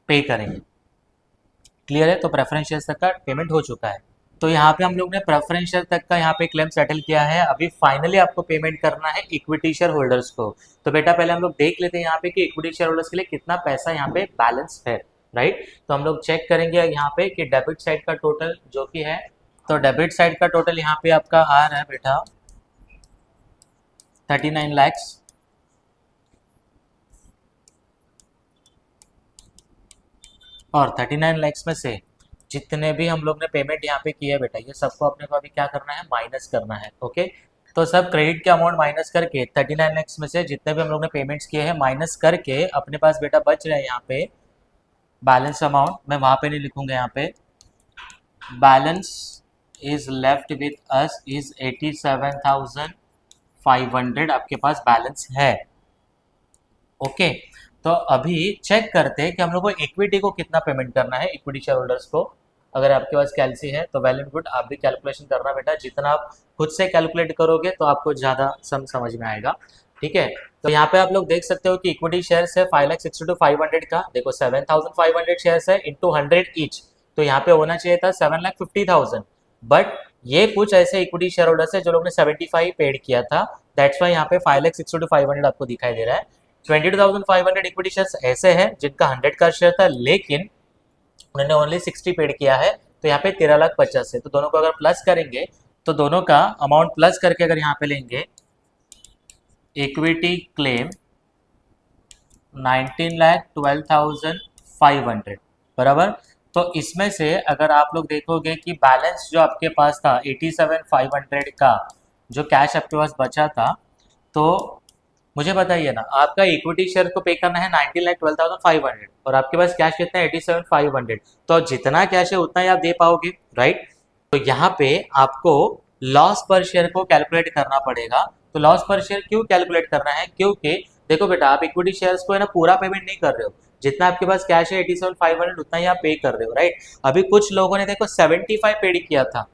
पे करेंगे। क्लियर है, तो प्रेफरेंस शेयर तक का पेमेंट हो चुका है। तो यहाँ पे हम लोग ने प्रेफरेंस शेयर तक का यहाँ पे क्लेम सेटल किया है। अभी फाइनली आपको पेमेंट करना है इक्विटी शेयर होल्डर्स को। तो बेटा पहले हम लोग देख लेते हैं यहाँ पे कि इक्विटी शेयर होल्डर्स के लिए कितना पैसा यहाँ पे बैलेंस है, राइट। तो हम लोग चेक करेंगे यहाँ पे कि डेबिट साइड का टोटल जो कि है, तो डेबिट साइड का टोटल यहाँ पे आपका आ रहा है बेटा 39 लाख, और 39 लाख में से जितने भी हम लोग ने पेमेंट यहाँ पे किया है बेटा, ये सबको अपने को अभी क्या करना है माइनस करना है। ओके, तो सब क्रेडिट के अमाउंट माइनस करके 39 लाख में से जितने भी हम लोग ने पेमेंट्स किए हैं माइनस करके अपने पास बेटा बच रहा है यहाँ पे बैलेंस अमाउंट। मैं वहाँ पे नहीं लिखूंगा, यहाँ पे balance is left with us is 87,500 आपके पास बैलेंस है। ओके, तो अभी चेक करते हैं कि हम लोग को इक्विटी को कितना पेमेंट करना है, इक्विटी शेयर होल्डर्स को। अगर आपके पास कैलसी है तो वेल एंड गुड, आप भी कैलकुलेशन करना बेटा, जितना आप खुद से कैलकुलेट करोगे तो आपको ज़्यादा समझ में आएगा। ठीक है, तो यहाँ पे आप लोग देख सकते हो कि इक्विटी शेयर्स है 5,62,500 का, देखो 7,500 शेयर्स है इंटू 100 ईच, तो यहाँ पे होना चाहिए था 7,50,000, बट ये कुछ ऐसे इक्विटी शेयर होल्डर्स है जो लोग ने 75 पेड किया था, दैट्स वाई यहाँ पे 5,62,500 आपको दिखाई दे रहा है। 22,500 इक्विटी शेयर्स ऐसे हैं जिनका 100 का शेयर था लेकिन उन्होंने ओनली 60 पेड किया है, तो यहाँ पे 13,50,000 है। तो दोनों को अगर प्लस करेंगे तो दोनों का अमाउंट प्लस करके अगर यहाँ पे लेंगे, इक्विटी क्लेम 19,12,500 बराबर। तो इसमें से अगर आप लोग देखोगे कि बैलेंस जो आपके पास था 87,500 का जो कैश आपके पास बचा था, तो मुझे बताइए ना, आपका इक्विटी शेयर को पे करना है 19,12,500 और आपके पास कैश कितना है 87,500, तो जितना कैश है उतना ही आप दे पाओगे, राइट। तो यहाँ पे आपको लॉस पर शेयर को कैलकुलेट करना पड़ेगा। तो लॉस पर शेयर क्यों कैलकुलेट करना है, क्योंकि देखो बेटा, आप इक्विटी शेयर्स को है ना पूरा पेमेंट नहीं कर रहे हो, जितना आपके पास कैश है 87,500 उतना ही आप पे कर रहे हो, राइट। अभी कुछ लोगों ने देखो 75 पेड किया था,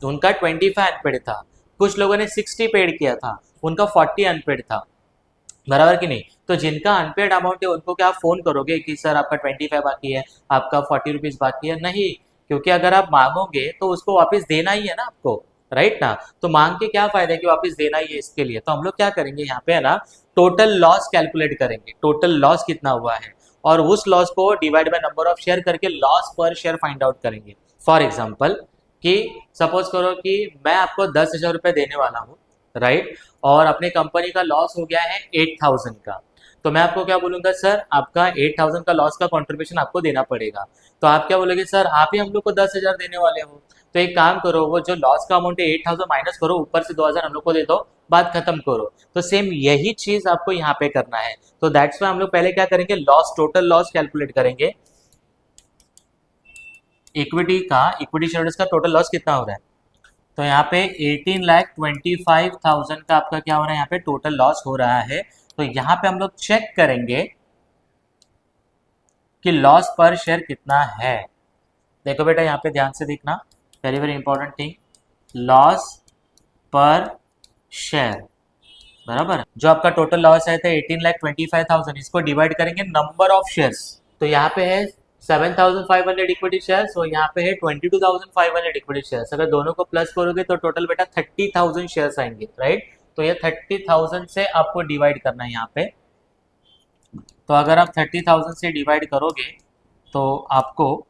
उनका 25 अनपेड था, कुछ लोगों ने 60 पेड किया था, उनका 40 अनपेड था, बराबर कि नहीं। तो जिनका अनपेड अमाउंट है उनको क्या आप फोन करोगे कि सर आपका 25 बाकी है, आपका 40 रुपीज बाकी है, नहीं, क्योंकि अगर आप मांगोगे तो उसको वापस देना ही है ना आपको, राइट ना। तो मांग के क्या फायदा है कि वापस देना ही है इसके लिए। तो हम लोग क्या करेंगे यहाँ पे है ना, टोटल लॉस कैलकुलेट करेंगे, टोटल लॉस कितना हुआ है और उस लॉस को divide by number of share करके लॉस पर शेयर फाइंड आउट करेंगे। फॉर एग्जाम्पल कि सपोज करो कि मैं आपको 10,000 रुपये देने वाला हूँ, राइट, और अपने कंपनी का लॉस हो गया है 8,000 का, तो मैं आपको क्या बोलूंगा, सर आपका 8,000 का लॉस का कंट्रीब्यूशन आपको देना पड़ेगा। तो आप क्या बोलोगे, सर आप ही हम लोग को 10,000 देने वाले हो, तो एक काम करो, वो जो लॉस का अमाउंट है 8,000 माइनस करो, ऊपर से 2,000 हम लोग को दे दो, बात खत्म करो। तो सेम यही चीज आपको यहाँ पे करना है। तो दैट्स वाई हम लोग पहले क्या करेंगे, लॉस, टोटल लॉस कैलकुलेट करेंगे, इक्विटी शेयर्स का टोटल लॉस कितना हो रहा है। तो यहाँ पे 18,25,000 का आपका क्या हो रहा है, यहाँ पे टोटल लॉस हो रहा है। तो यहाँ पे हम लोग चेक करेंगे कि लॉस पर शेयर कितना है। देखो बेटा यहाँ पे ध्यान से देखना, very very important thing, loss पर शेयर बराबर जो आपका टोटल लॉस है था 18,25,000, इसको डिवाइड करेंगे नंबर ऑफ शेयर्स। तो यहाँ पे है 7,500 इक्विटी शेयर्स और यहाँ पे है 22,500 इक्विटी शेयर्स। अगर दोनों को प्लस करोगे तो टोटल बेटा 30,000 शेयर्स आएंगे, राइट। तो ये 30,000 से आपको डिवाइड करना है यहाँ पे। तो अगर आप 30,000 से डिवाइड करोगे तो आपको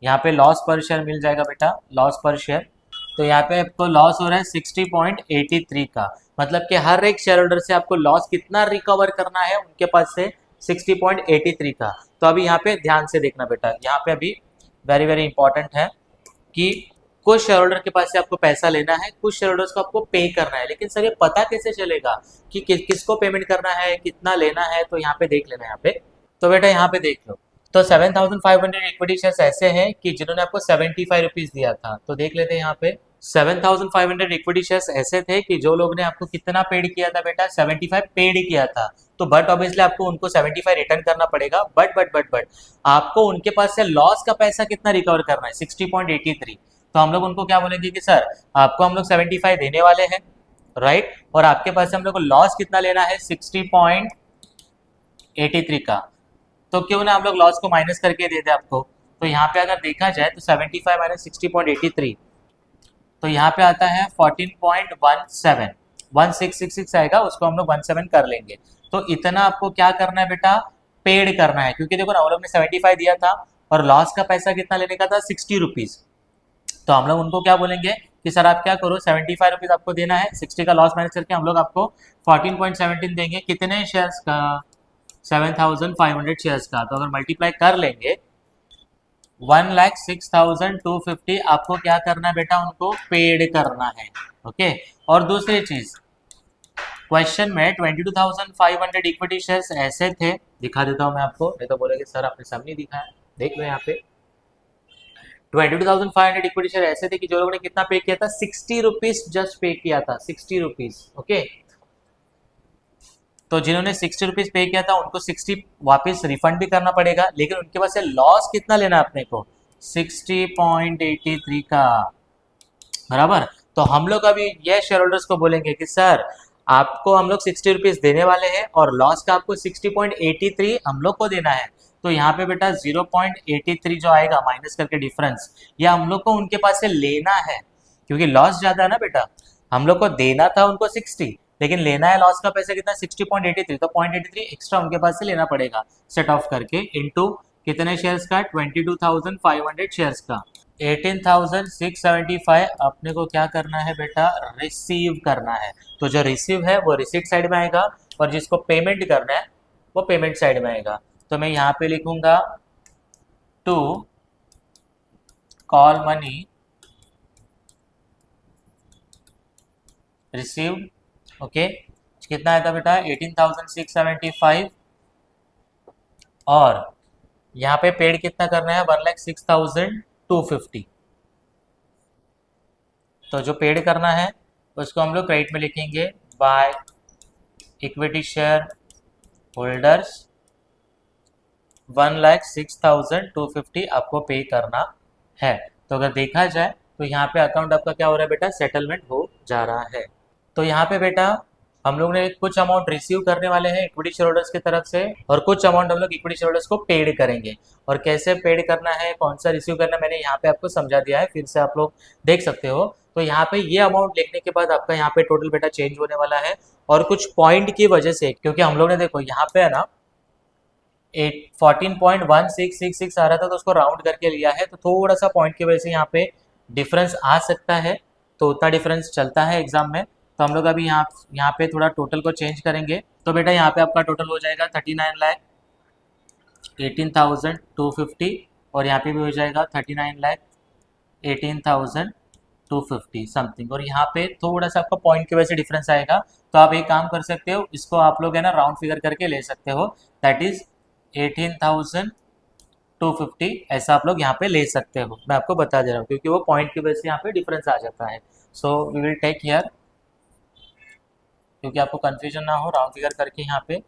यहाँ पे लॉस पर शेयर मिल जाएगा बेटा, लॉस पर शेयर। तो यहाँ पे आपको लॉस हो रहा है 60.83 का, मतलब कि हर एक शेयर होल्डर से आपको लॉस कितना रिकवर करना है, उनके पास से 60.83 का। तो अभी यहाँ पे ध्यान से देखना बेटा, यहाँ पे अभी वेरी वेरी इंपॉर्टेंट है कि कुछ शेयर होल्डर के पास से आपको पैसा लेना है, कुछ शेयर होल्डर्स को आपको पे करना है, लेकिन सर ये पता कैसे चलेगा कि किसको पेमेंट करना है, कितना लेना है। तो यहाँ पे देख लेना, यहाँ पे तो बेटा यहाँ पे देख लो, तो 7,500 इक्विटी शेयर्स ऐसे हैं कि जिन्होंने आपको 75 रुपीज दिया था। तो देख लेते हैं यहाँ पे 7,500 इक्विटी शेयर्स ऐसे थे कि जो लोग ने आपको कितना पेड किया था बेटा, 75 पेड किया था। तो बट ऑब्वियसली आपको उनको 75 रिटर्न करना पड़ेगा, बट आपको उनके पास से लॉस का पैसा कितना रिकवर करना है, 60.83। तो हम लोग उनको क्या बोलेंगे कि सर आपको हम लोग 75 देने वाले हैं, राइट, और आपके पास से हम लोग को लॉस कितना लेना है 60.83 का। तो क्यों ना हम लोग लॉस को माइनस करके दे दे आपको। तो यहाँ पे अगर देखा जाए तो 75 माइनस 60.83, तो यहाँ पे आता है 14.17, 1666 आएगा, उसको हम लोग 17 कर लेंगे। तो इतना आपको क्या करना है बेटा, पेड करना है, क्योंकि देखो ना वो लोग ने 75 दिया था और लॉस का पैसा कितना लेने का था 60 रुपीज। तो हम लोग उनको क्या बोलेंगे कि सर आप क्या करो, 75 रुपीज आपको देना है, 60 का लॉस माइनस करके हम लोग आपको 14.17 देंगे, कितने शेयर्स का, 7,500 शेयर्स का। तो अगर मल्टीप्लाई कर लेंगे 1,06,250 आपको क्या करना है बेटा, उनको पेड करना है, ओके। और दूसरी चीज, क्वेश्चन में 22,500 इक्विटी शेयर्स ऐसे थे, दिखा देता हूं मैं आपको, नहीं तो बोलेंगे सर आपने सामने दिखाया, देख लो यहाँ पे 22,500 इक्विटी शेयर ऐसे थे कि जो लोगों ने कितना पे किया था, 60 रुपीज जस्ट पे किया था, 60 रुपीज, ओके। तो जिन्होंने 60 रुपीज पे किया था उनको 60 वापस रिफंड भी करना पड़ेगा, लेकिन उनके पास से लॉस कितना लेना है अपने को, 60.83 का, बराबर। तो हम लोग अभी ये शेयर होल्डर्स को बोलेंगे कि सर आपको हम लोग 60 रुपीज देने वाले हैं और लॉस का आपको 60.83 हम लोग को देना है। तो यहाँ पे बेटा 0.83 जो आएगा माइनस करके डिफरेंस, या हम लोग को उनके पास से लेना है, क्योंकि लॉस ज्यादा है ना बेटा। हम लोग को देना था उनको 60, लेकिन लेना है लॉस का पैसा कितना 60.83, तो 0.83 एक्स्ट्रा उनके पास से लेना पड़ेगा सेट ऑफ करके, इनटू कितने शेयर्स का, 22,500 शेयर्स का। 18,675 अपने को क्या करना है बेटा, रिसीव करना है। तो जो रिसीव है वो रिसीट साइड में आएगा, और जिसको पेमेंट करना है वो पेमेंट साइड में आएगा। तो मैं यहाँ पे लिखूंगा to call money received, okay. कितना आया था बेटा 18,675, और यहाँ पे पेड कितना करना है 1,06,250। तो जो पेड करना है उसको हम लोग क्रेडिट में लिखेंगे बाय इक्विटी शेयर होल्डर्स 1,06,250 आपको पे करना है। तो अगर देखा जाए तो यहाँ पे अकाउंट आपका क्या हो रहा है बेटा, सेटलमेंट हो जा रहा है। तो यहाँ पे बेटा हम लोग ने कुछ अमाउंट रिसीव करने वाले हैं इक्विटी शेयर होल्डर्स की तरफ से, और कुछ अमाउंट हम लोग इक्विटी शेयर होल्डर्स को पेड करेंगे। और कैसे पेड करना है, कौन सा रिसीव करना है, मैंने यहाँ पे आपको समझा दिया है, फिर से आप लोग देख सकते हो। तो यहाँ पे ये अमाउंट लिखने के बाद आपका यहाँ पे टोटल बेटा चेंज होने वाला है, और कुछ पॉइंट की वजह से, क्योंकि हम लोग ने देखो यहाँ पे है ना 14.1666 आ रहा था, तो उसको राउंड करके लिया है, तो थोड़ा सा पॉइंट की वजह से यहाँ पे डिफरेंस आ सकता है। तो उतना डिफरेंस चलता है एग्जाम में। तो हम लोग अभी यहाँ पे थोड़ा टोटल को चेंज करेंगे। तो बेटा यहाँ पे आपका टोटल हो जाएगा 39,18,250, और यहाँ पे भी हो जाएगा 39,18,250 समथिंग, और यहाँ पे थोड़ा सा आपका पॉइंट की वजह से डिफरेंस आएगा। तो आप एक काम कर सकते हो, इसको आप लोग है ना राउंड फिगर करके ले सकते हो, दैट इज 18,250 ऐसा आप लोग यहाँ पे ले सकते हो। मैं आपको बता दे रहा हूँ क्योंकि वो पॉइंट की वजह से यहाँ पे डिफरेंस आ जाता है। So we will take here, क्योंकि आपको कंफ्यूजन ना हो, राउंड फिगर करके यहाँ पे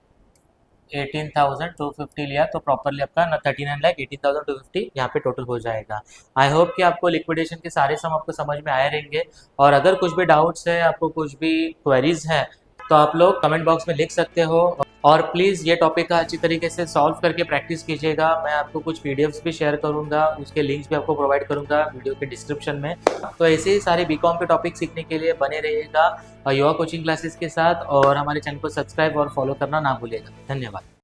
18,250 लिया, तो प्रॉपरली आपका ना 39,18,250 यहाँ पे टोटल हो जाएगा। आई होप कि आपको लिक्विडेशन के सारे सम आपको समझ में आए रहेंगे, और अगर कुछ भी डाउट्स है, आपको कुछ भी क्वेरीज है, तो आप लोग कमेंट बॉक्स में लिख सकते हो। और प्लीज़ ये टॉपिक का अच्छी तरीके से सॉल्व करके प्रैक्टिस कीजिएगा। मैं आपको कुछ पीडीएफ्स भी शेयर करूंगा, उसके लिंक्स भी आपको प्रोवाइड करूंगा वीडियो के डिस्क्रिप्शन में। तो ऐसे ही सारे बीकॉम के टॉपिक सीखने के लिए बने रहिएगा युवा कोचिंग क्लासेस के साथ, और हमारे चैनल को सब्सक्राइब और फॉलो करना ना भूलिएगा। धन्यवाद।